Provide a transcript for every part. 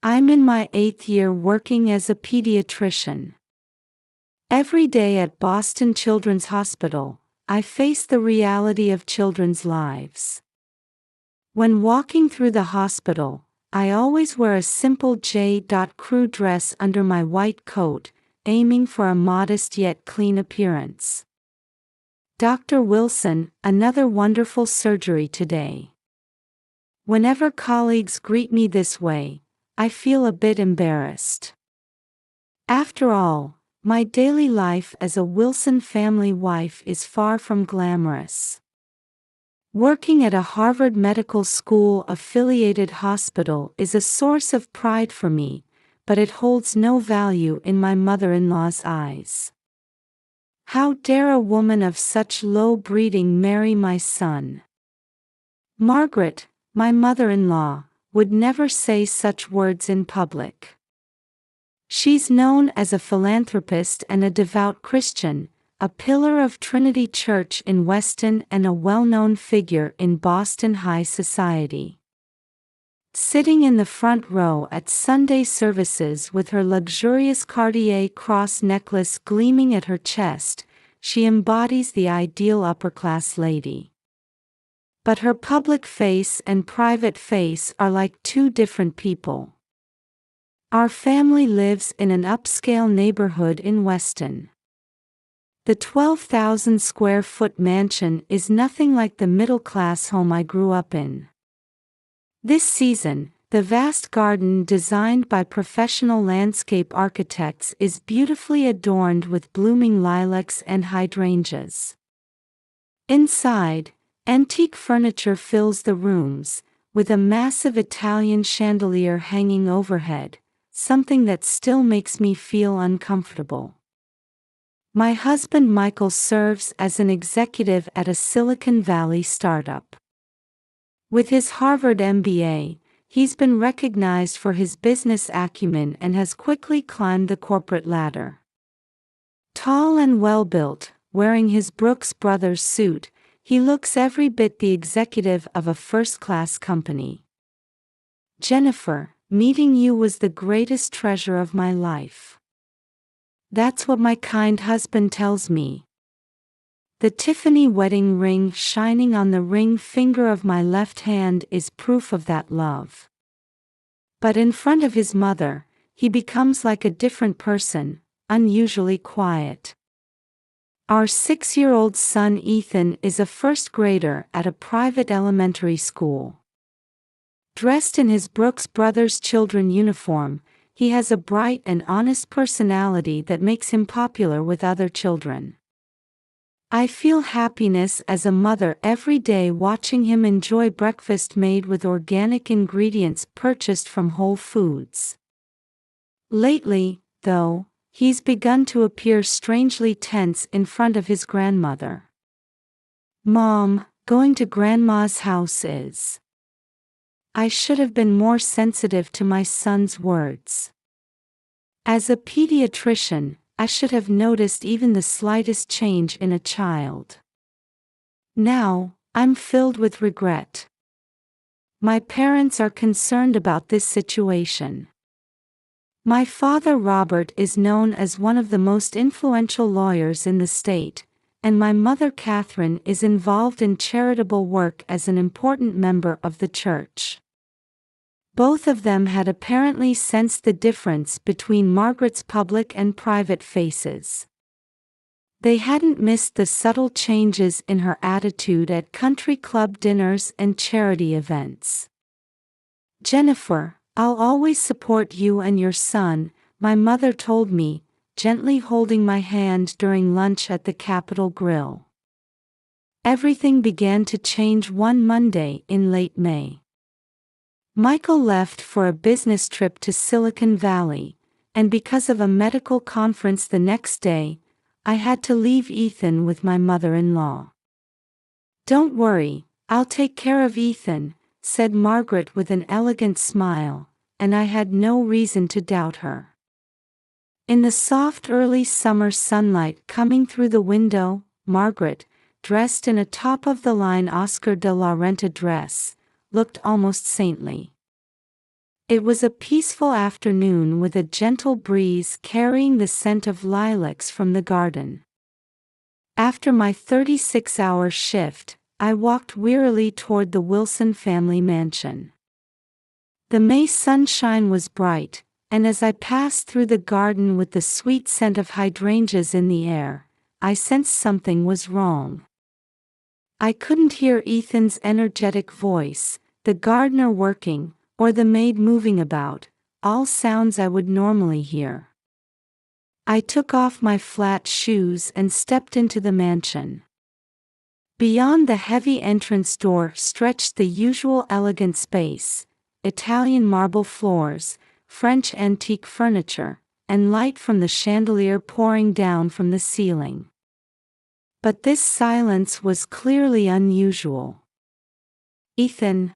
I'm in my 8th year working as a pediatrician. Every day at Boston Children's Hospital, I face the reality of children's lives. When walking through the hospital, I always wear a simple J.Crew dress under my white coat, aiming for a modest yet clean appearance. Dr. Wilson, another wonderful surgery today. Whenever colleagues greet me this way, I feel a bit embarrassed. After all, my daily life as a Wilson family wife is far from glamorous. Working at a Harvard Medical School affiliated hospital is a source of pride for me, but it holds no value in my mother-in-law's eyes. How dare a woman of such low breeding marry my son? Margaret, my mother-in-law, would never say such words in public. She's known as a philanthropist and a devout Christian, a pillar of Trinity Church in Weston and a well-known figure in Boston high society. Sitting in the front row at Sunday services with her luxurious Cartier cross necklace gleaming at her chest, she embodies the ideal upper-class lady. But her public face and private face are like two different people. Our family lives in an upscale neighborhood in Weston. The 12,000 square foot mansion is nothing like the middle-class home I grew up in. This season, the vast garden designed by professional landscape architects is beautifully adorned with blooming lilacs and hydrangeas. Inside, antique furniture fills the rooms, with a massive Italian chandelier hanging overhead, something that still makes me feel uncomfortable. My husband Michael serves as an executive at a Silicon Valley startup. With his Harvard MBA, he's been recognized for his business acumen and has quickly climbed the corporate ladder. Tall and well-built, wearing his Brooks Brothers suit, he looks every bit the executive of a first-class company. Jennifer, meeting you was the greatest treasure of my life. That's what my kind husband tells me. The Tiffany wedding ring shining on the ring finger of my left hand is proof of that love. But in front of his mother, he becomes like a different person, unusually quiet. Our 6-year-old son Ethan is a first grader at a private elementary school. Dressed in his Brooks Brothers children uniform, he has a bright and honest personality that makes him popular with other children. I feel happiness as a mother every day watching him enjoy breakfast made with organic ingredients purchased from Whole Foods. Lately, though, he's begun to appear strangely tense in front of his grandmother. "Mom, going to Grandma's house is..." I should have been more sensitive to my son's words. As a pediatrician, I should have noticed even the slightest change in a child. Now, I'm filled with regret. My parents are concerned about this situation. My father Robert is known as one of the most influential lawyers in the state, and my mother Catherine is involved in charitable work as an important member of the church. Both of them had apparently sensed the difference between Margaret's public and private faces. They hadn't missed the subtle changes in her attitude at country club dinners and charity events. "Jennifer, I'll always support you and your son," my mother told me, gently holding my hand during lunch at the Capitol Grill. Everything began to change one Monday in late May. Michael left for a business trip to Silicon Valley, and because of a medical conference the next day, I had to leave Ethan with my mother-in-law. "Don't worry, I'll take care of Ethan," said Margaret with an elegant smile, and I had no reason to doubt her. In the soft early summer sunlight coming through the window, Margaret, dressed in a top-of-the-line Oscar de la Renta dress, looked almost saintly. It was a peaceful afternoon with a gentle breeze carrying the scent of lilacs from the garden. After my 36-hour shift, I walked wearily toward the Wilson family mansion. The May sunshine was bright, and as I passed through the garden with the sweet scent of hydrangeas in the air, I sensed something was wrong. I couldn't hear Ethan's energetic voice, the gardener working, or the maid moving about, all sounds I would normally hear. I took off my flat shoes and stepped into the mansion. Beyond the heavy entrance door stretched the usual elegant space, Italian marble floors, French antique furniture, and light from the chandelier pouring down from the ceiling. But this silence was clearly unusual. "Ethan,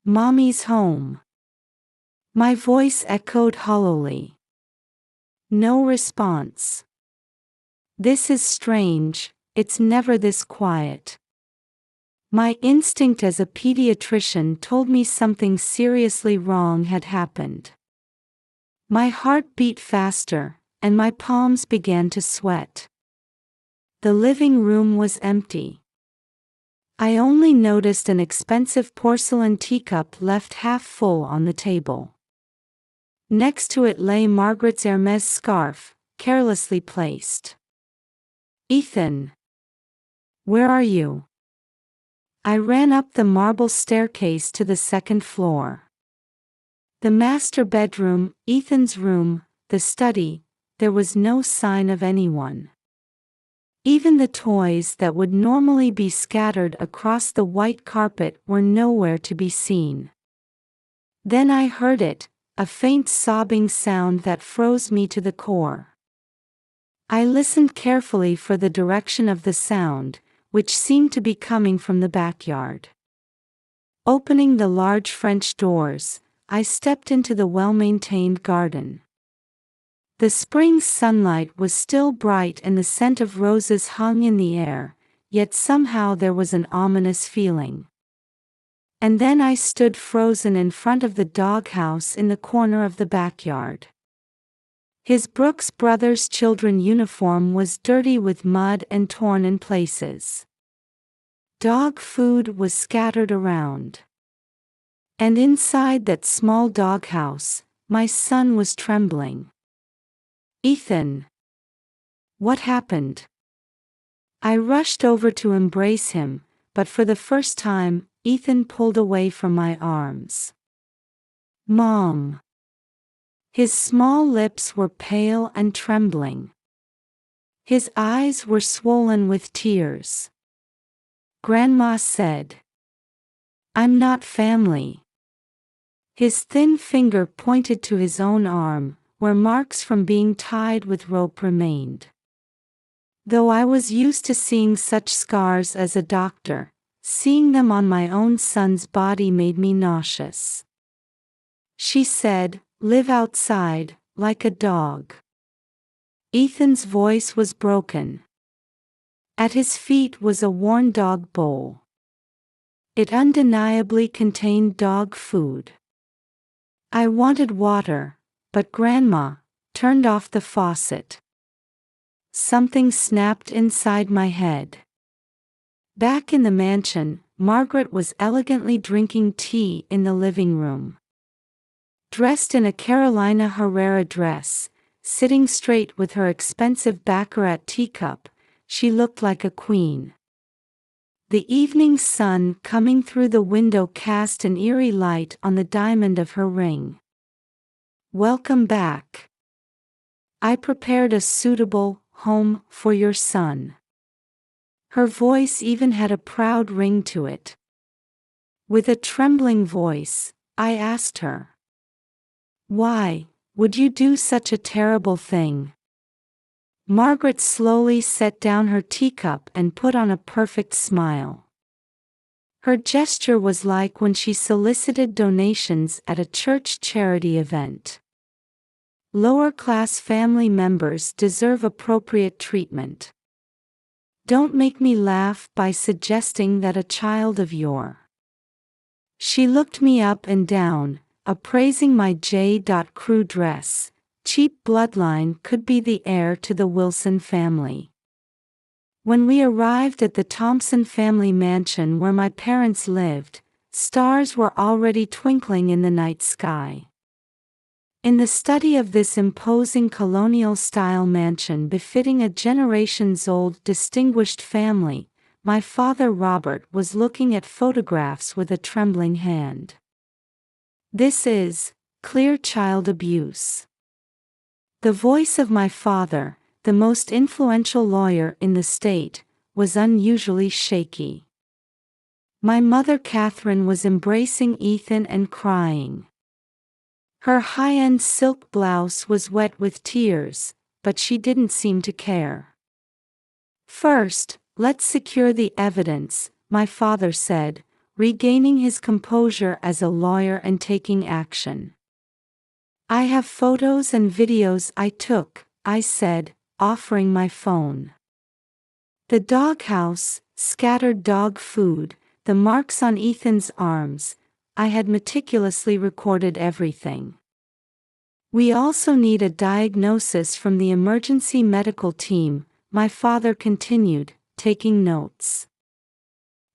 Mommy's home." My voice echoed hollowly. No response. This is strange, it's never this quiet. My instinct as a pediatrician told me something seriously wrong had happened. My heart beat faster, and my palms began to sweat. The living room was empty. I only noticed an expensive porcelain teacup left half full on the table. Next to it lay Margaret's Hermès scarf, carelessly placed. "Ethan, where are you?" I ran up the marble staircase to the second floor. The master bedroom, Ethan's room, the study, there was no sign of anyone. Even the toys that would normally be scattered across the white carpet were nowhere to be seen. Then I heard it, a faint sobbing sound that froze me to the core. I listened carefully for the direction of the sound, which seemed to be coming from the backyard. Opening the large French doors, I stepped into the well-maintained garden. The spring sunlight was still bright and the scent of roses hung in the air, yet somehow there was an ominous feeling. And then I stood frozen in front of the doghouse in the corner of the backyard. His Brooks Brothers children uniform was dirty with mud and torn in places. Dog food was scattered around. And inside that small doghouse, my son was trembling. "Ethan, what happened?" I rushed over to embrace him, but for the first time, Ethan pulled away from my arms. "Mom." His small lips were pale and trembling. His eyes were swollen with tears. "Grandma said, I'm not family." His thin finger pointed to his own arm, where marks from being tied with rope remained. Though I was used to seeing such scars as a doctor, seeing them on my own son's body made me nauseous. She said, "Live outside, like a dog." Ethan's voice was broken. At his feet was a worn dog bowl. It undeniably contained dog food. I wanted water, but Grandma turned off the faucet. Something snapped inside my head. Back in the mansion, Margaret was elegantly drinking tea in the living room. Dressed in a Carolina Herrera dress, sitting straight with her expensive baccarat teacup, she looked like a queen. The evening sun coming through the window cast an eerie light on the diamond of her ring. "Welcome back. I prepared a suitable home for your son." Her voice even had a proud ring to it. With a trembling voice, I asked her, "Why would you do such a terrible thing?" Margaret slowly set down her teacup and put on a perfect smile. Her gesture was like when she solicited donations at a church charity event. Lower-class family members deserve appropriate treatment. Don't make me laugh by suggesting that a child of your... She looked me up and down, appraising my J. Crew dress. Cheap bloodline could be the heir to the Wilson family. When we arrived at the Thompson family mansion where my parents lived, stars were already twinkling in the night sky. In the study of this imposing colonial-style mansion befitting a generations-old distinguished family, my father Robert was looking at photographs with a trembling hand. This is clear child abuse. The voice of my father, the most influential lawyer in the state, was unusually shaky. My mother Catherine was embracing Ethan and crying. Her high-end silk blouse was wet with tears, but she didn't seem to care. "First, let's secure the evidence," my father said, regaining his composure as a lawyer and taking action. "I have photos and videos I took," I said, offering my phone. The doghouse, scattered dog food, the marks on Ethan's arms, I had meticulously recorded everything. "We also need a diagnosis from the emergency medical team," my father continued, taking notes.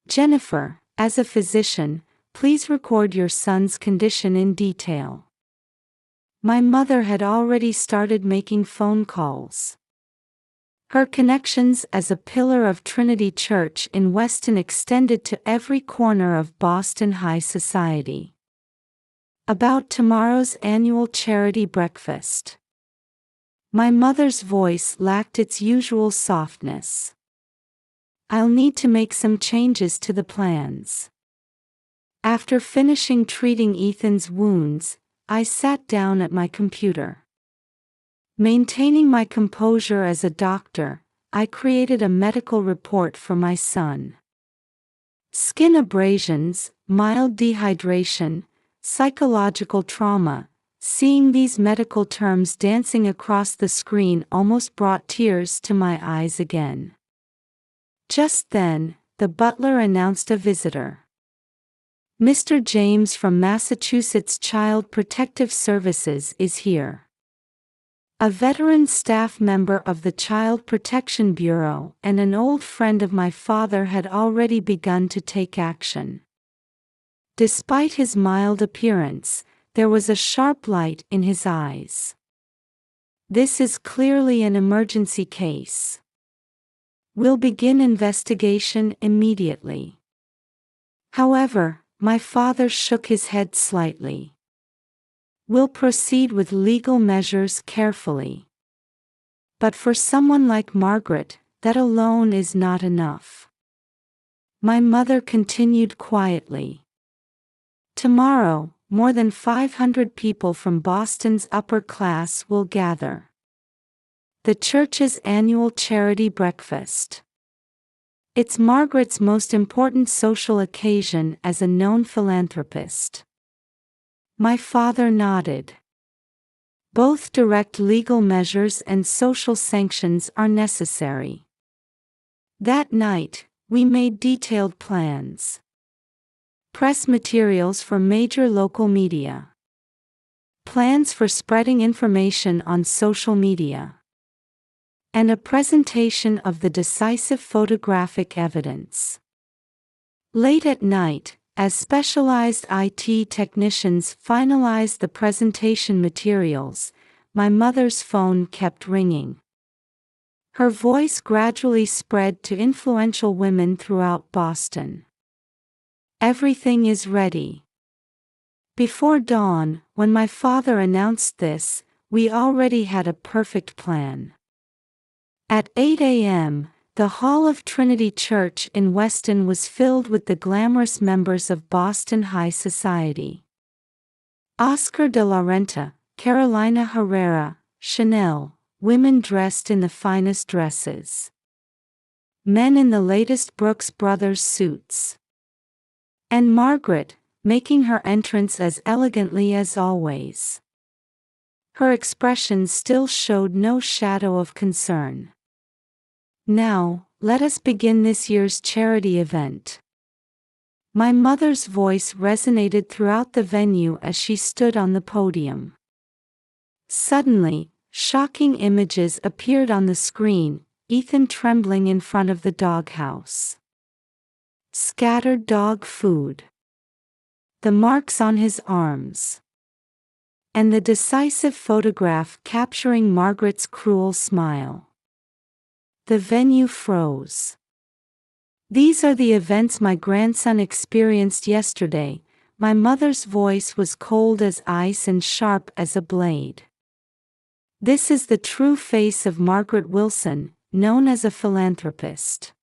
"Jennifer, as a physician, please record your son's condition in detail." My mother had already started making phone calls. Her connections as a pillar of Trinity Church in Weston extended to every corner of Boston high society. "About tomorrow's annual charity breakfast." My mother's voice lacked its usual softness. "I'll need to make some changes to the plans." After finishing treating Ethan's wounds, I sat down at my computer. Maintaining my composure as a doctor, I created a medical report for my son. Skin abrasions, mild dehydration, psychological trauma. Seeing these medical terms dancing across the screen almost brought tears to my eyes again. Just then, the butler announced a visitor. "Mr. James from Massachusetts Child Protective Services is here." A veteran staff member of the Child Protection Bureau and an old friend of my father had already begun to take action. Despite his mild appearance, there was a sharp light in his eyes. "This is clearly an emergency case. We'll begin investigation immediately." However, my father shook his head slightly. "We'll proceed with legal measures carefully. But for someone like Margaret, that alone is not enough." My mother continued quietly. "Tomorrow, more than 500 people from Boston's upper class will gather. The church's annual charity breakfast. It's Margaret's most important social occasion as a known philanthropist." My father nodded. "Both direct legal measures and social sanctions are necessary." That night, we made detailed plans. Press materials for major local media. Plans for spreading information on social media. And a presentation of the decisive photographic evidence. Late at night, as specialized IT technicians finalized the presentation materials, my mother's phone kept ringing. Her voice gradually spread to influential women throughout Boston. "Everything is ready." Before dawn, when my father announced this, we already had a perfect plan. At 8 a.m., the hall of Trinity Church in Weston was filled with the glamorous members of Boston high society. Oscar de la Renta, Carolina Herrera, Chanel, women dressed in the finest dresses. Men in the latest Brooks Brothers suits. And Margaret, making her entrance as elegantly as always. Her expression still showed no shadow of concern. "Now, let us begin this year's charity event." My mother's voice resonated throughout the venue as she stood on the podium. Suddenly, shocking images appeared on the screen: Ethan trembling in front of the doghouse. Scattered dog food. The marks on his arms. And the decisive photograph capturing Margaret's cruel smile. The venue froze. "These are the events my grandson experienced yesterday." My mother's voice was cold as ice and sharp as a blade. "This is the true face of Margaret Wilson, known as a philanthropist."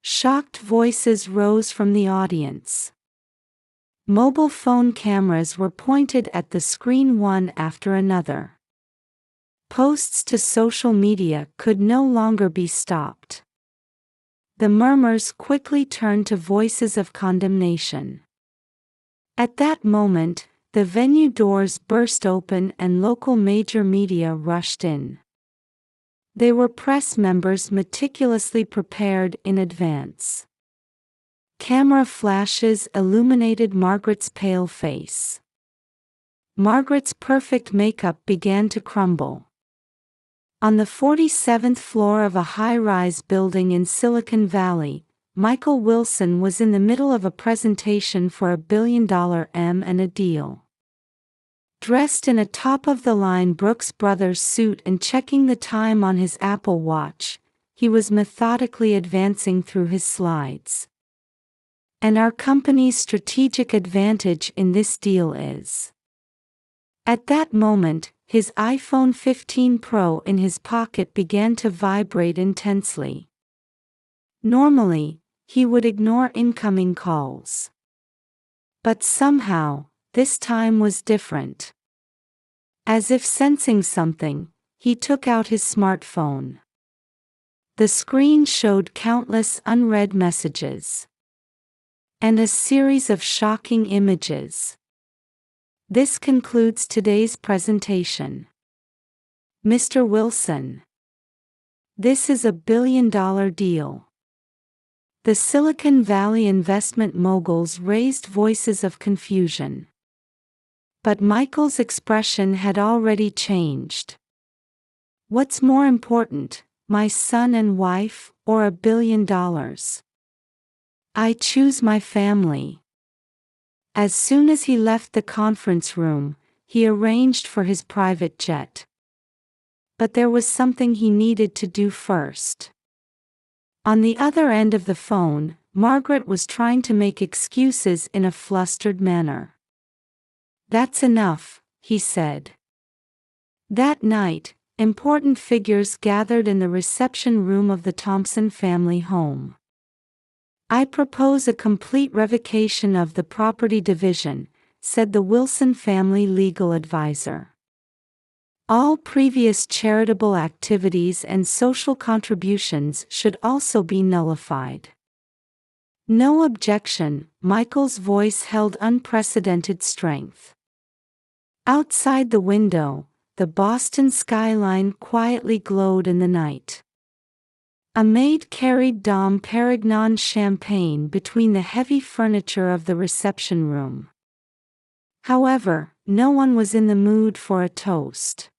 Shocked voices rose from the audience. Mobile phone cameras were pointed at the screen one after another. Posts to social media could no longer be stopped. The murmurs quickly turned to voices of condemnation. At that moment, the venue doors burst open and local major media rushed in. They were press members meticulously prepared in advance. Camera flashes illuminated Margaret's pale face. Margaret's perfect makeup began to crumble. On the 47th floor of a high-rise building in Silicon Valley, Michael Wilson was in the middle of a presentation for a billion-dollar M&A deal. Dressed in a top-of-the-line Brooks Brothers suit and checking the time on his Apple Watch, he was methodically advancing through his slides. "And our company's strategic advantage in this deal is..." At that moment, his iPhone 15 Pro in his pocket began to vibrate intensely. Normally, he would ignore incoming calls. But somehow, this time was different. As if sensing something, he took out his smartphone. The screen showed countless unread messages. And a series of shocking images. "This concludes today's presentation. Mr. Wilson. This is a billion-dollar deal." The Silicon Valley investment moguls raised voices of confusion. But Michael's expression had already changed. "What's more important, my son and wife, or $1 billion? I choose my family." As soon as he left the conference room, he arranged for his private jet. But there was something he needed to do first. On the other end of the phone, Margaret was trying to make excuses in a flustered manner. "That's enough," he said. That night, important figures gathered in the reception room of the Thompson family home. "I propose a complete revocation of the property division," said the Wilson family legal advisor. "All previous charitable activities and social contributions should also be nullified." "No objection," Michael's voice held unprecedented strength. Outside the window, the Boston skyline quietly glowed in the night. A maid carried Dom Perignon champagne between the heavy furniture of the reception room. However, no one was in the mood for a toast.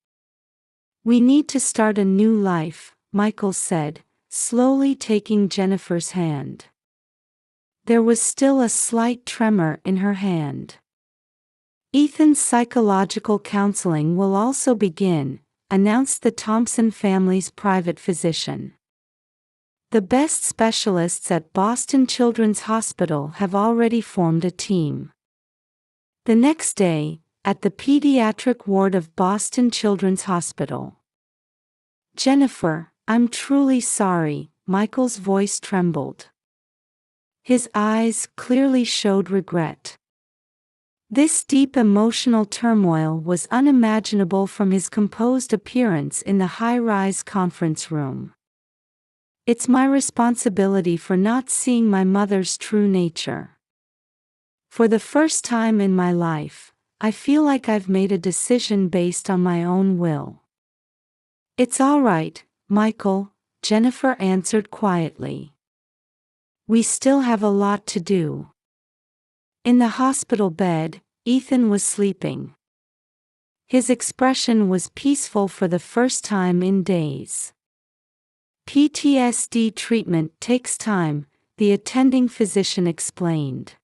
"We need to start a new life," Michael said, slowly taking Jennifer's hand. There was still a slight tremor in her hand. "Ethan's psychological counseling will also begin," announced the Thompson family's private physician. "The best specialists at Boston Children's Hospital have already formed a team." The next day, at the pediatric ward of Boston Children's Hospital. "Jennifer, I'm truly sorry," Michael's voice trembled. His eyes clearly showed regret. This deep emotional turmoil was unimaginable from his composed appearance in the high-rise conference room. "It's my responsibility for not seeing my mother's true nature. For the first time in my life, I feel like I've made a decision based on my own will." "It's all right, Michael," Jennifer answered quietly. "We still have a lot to do." In the hospital bed, Ethan was sleeping. His expression was peaceful for the first time in days. PTSD treatment takes time, the attending physician explained.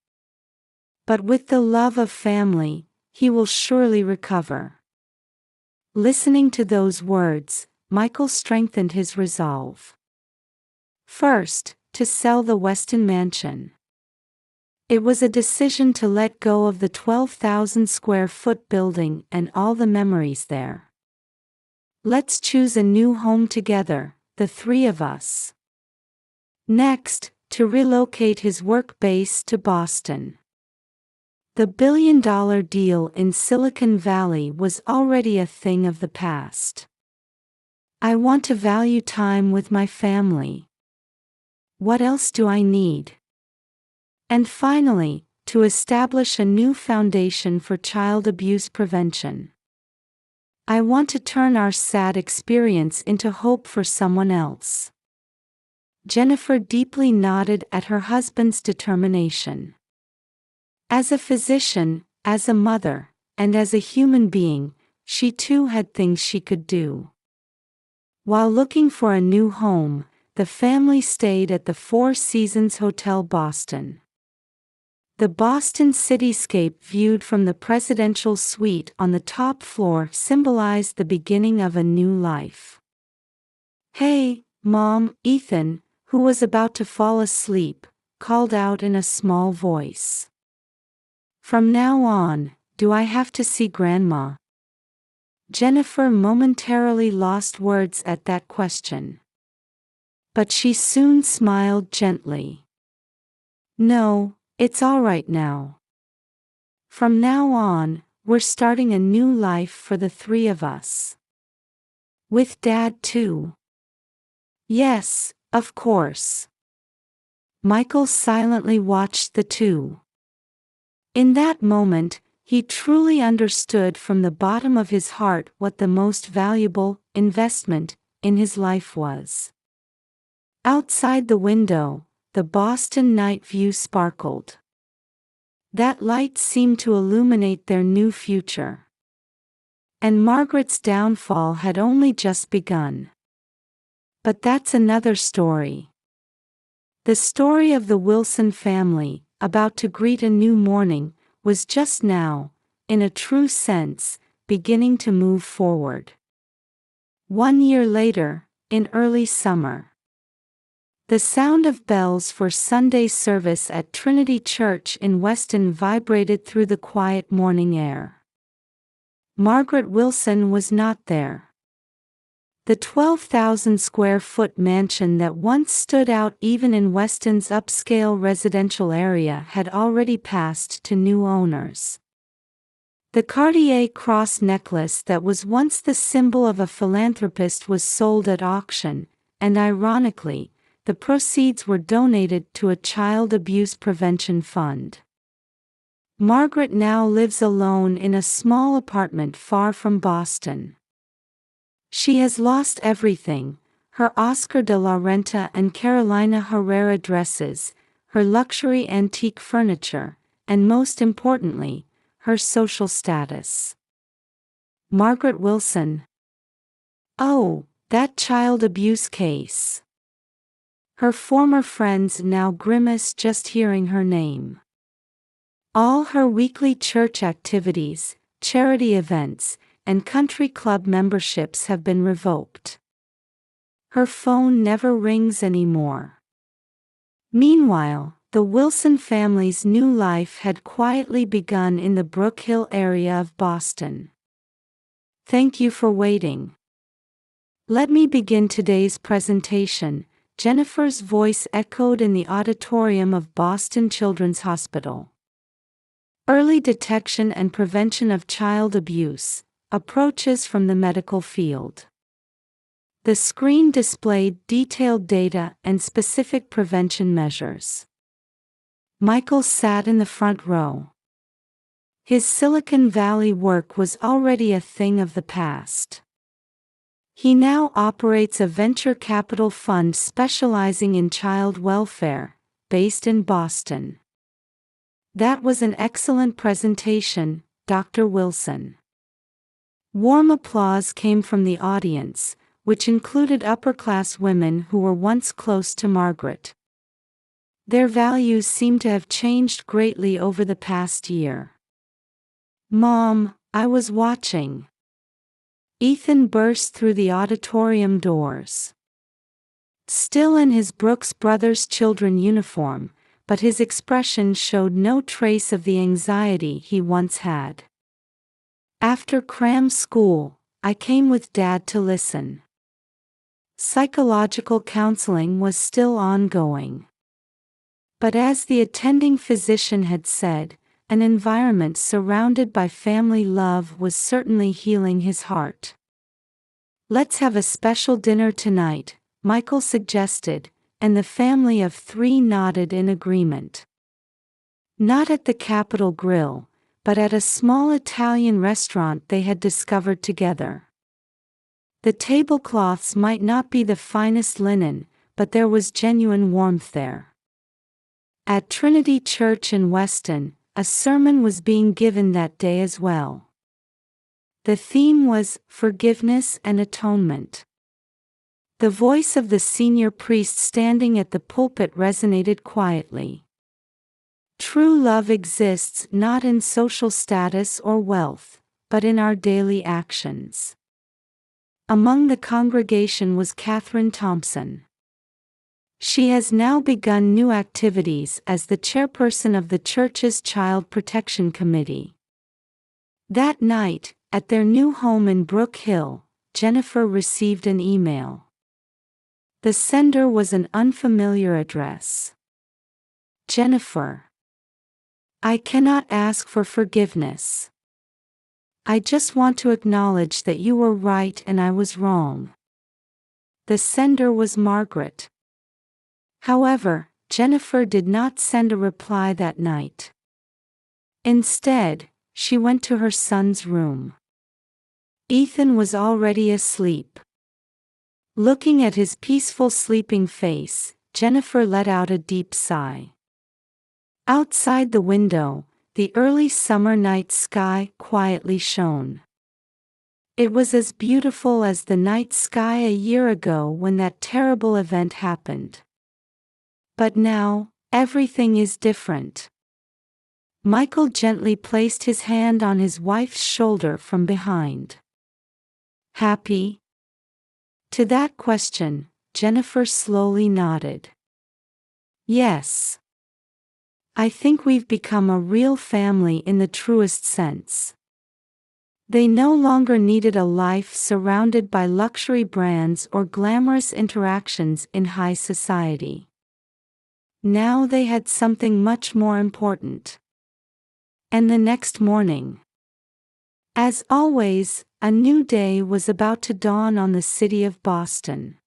But with the love of family, he will surely recover. Listening to those words, Michael strengthened his resolve. First, to sell the Weston mansion. It was a decision to let go of the 12,000 square foot building and all the memories there. Let's choose a new home together, the three of us. Next, to relocate his work base to Boston. The billion-dollar deal in Silicon Valley was already a thing of the past. I want to value time with my family. What else do I need? And finally, to establish a new foundation for child abuse prevention. I want to turn our sad experience into hope for someone else. Jennifer deeply nodded at her husband's determination. As a physician, as a mother, and as a human being, she too had things she could do. While looking for a new home, the family stayed at the Four Seasons Hotel Boston. The Boston cityscape viewed from the presidential suite on the top floor symbolized the beginning of a new life. "Hey, Mom," Ethan, who was about to fall asleep, called out in a small voice. "From now on, do I have to see Grandma?" Jennifer momentarily lost words at that question. But she soon smiled gently. "No, it's all right now. From now on, we're starting a new life for the three of us. With Dad too." "Yes, of course." Michael silently watched the two. In that moment, he truly understood from the bottom of his heart what the most valuable investment in his life was. Outside the window, the Boston night view sparkled. That light seemed to illuminate their new future. And Margaret's downfall had only just begun. But that's another story. The story of the Wilson family, about to greet a new morning, was just now, in a true sense, beginning to move forward. 1 year later, in early summer. The sound of bells for Sunday service at Trinity Church in Weston vibrated through the quiet morning air. Margaret Wilson was not there. The 12,000 square foot mansion that once stood out even in Weston's upscale residential area had already passed to new owners. The Cartier cross necklace that was once the symbol of a philanthropist was sold at auction, and ironically, the proceeds were donated to a child abuse prevention fund. Margaret now lives alone in a small apartment far from Boston. She has lost everything: her Oscar de la Renta and Carolina Herrera dresses, her luxury antique furniture, and most importantly, her social status. Margaret Wilson. Oh, that child abuse case. Her former friends now grimace just hearing her name. All her weekly church activities, charity events, and country club memberships have been revoked. Her phone never rings anymore. Meanwhile, the Wilson family's new life had quietly begun in the Brook Hill area of Boston. Thank you for waiting. Let me begin today's presentation. Jennifer's voice echoed in the auditorium of Boston Children's Hospital. Early detection and prevention of child abuse. Approaches from the medical field. The screen displayed detailed data and specific prevention measures. Michael sat in the front row. His Silicon Valley work was already a thing of the past. He now operates a venture capital fund specializing in child welfare, based in Boston. That was an excellent presentation, Dr. Wilson. Warm applause came from the audience, which included upper-class women who were once close to Margaret. Their values seemed to have changed greatly over the past year. "Mom, I was watching." Ethan burst through the auditorium doors. Still in his Brooks Brothers children uniform, but his expression showed no trace of the anxiety he once had. "After cram school, I came with Dad to listen." Psychological counseling was still ongoing. But as the attending physician had said, an environment surrounded by family love was certainly healing his heart. "Let's have a special dinner tonight," Michael suggested, and the family of 3 nodded in agreement. Not at the Capitol Grill, but at a small Italian restaurant they had discovered together. The tablecloths might not be the finest linen, but there was genuine warmth there. At Trinity Church in Weston, a sermon was being given that day as well. The theme was forgiveness and atonement. The voice of the senior priest standing at the pulpit resonated quietly. True love exists not in social status or wealth, but in our daily actions. Among the congregation was Catherine Thompson. She has now begun new activities as the chairperson of the church's Child Protection Committee. That night, at their new home in Brook Hill, Jennifer received an email. The sender was an unfamiliar address. "Jennifer, I cannot ask for forgiveness. I just want to acknowledge that you were right and I was wrong." The sender was Margaret. However, Jennifer did not send a reply that night. Instead, she went to her son's room. Ethan was already asleep. Looking at his peaceful sleeping face, Jennifer let out a deep sigh. Outside the window, the early summer night sky quietly shone. It was as beautiful as the night sky a year ago when that terrible event happened. But now, everything is different. Michael gently placed his hand on his wife's shoulder from behind. "Happy?" To that question, Jennifer slowly nodded. "Yes. I think we've become a real family in the truest sense." They no longer needed a life surrounded by luxury brands or glamorous interactions in high society. Now they had something much more important. And the next morning, as always, a new day was about to dawn on the city of Boston.